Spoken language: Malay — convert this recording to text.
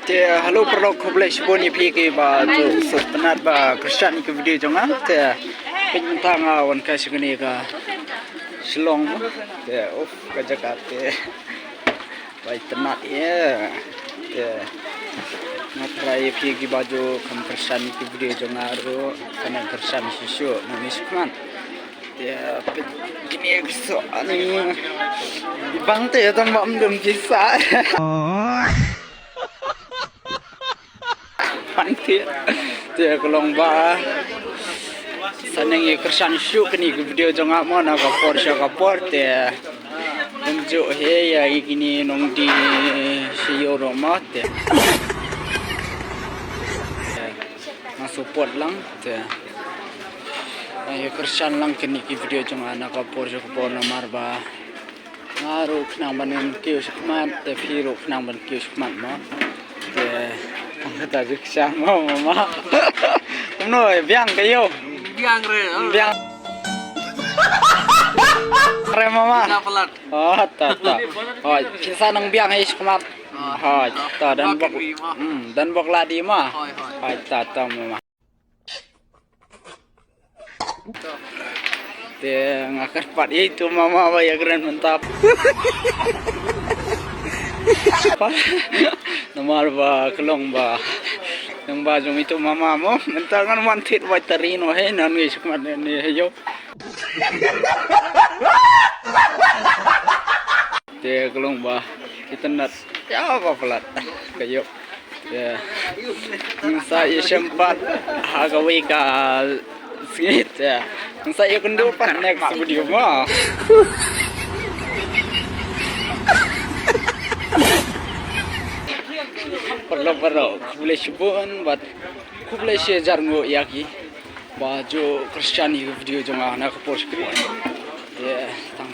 Halo perlu kublai seponi pergi ba tu sebenarnya ba Kristen ke video jangan penyentang awan kasih kini ka Shillong of ke Jakarta baik tenat ya nak try pergi baju kam Kristen ke video jangan ro karena Kristen susu nulis kan gini so ani bang teh tambah mendem kisah panti dia kelong ba sanang ye kersan syu kini video jonga mo na kapor te unjuk he ya gini nong di siyo roma te na support lang te ye kersan lang kini video jonga na kapor na marba ngaru nang banen kiu skman te firu nang ban kiu skman mo te kata riksa mama noi biang kayo biang re mama oh ta oh kisah nang biang is kemat oh ta dan bok ladi mah oh ta mama te ngakar pat itu mama ba ya keren mantap nomor ba kelong ba yang baju itu mama mo mentangan wantit waterino he nan ngi sukmat ni heyo te kelong ba kita ya apa pelat kayo ya saya sempat hagawi ka singit ya saya kendo pan next video mah perlu kublai shibun buat kublai sejar ngo yaki baju Kristen video jonga anak post kiri ya tang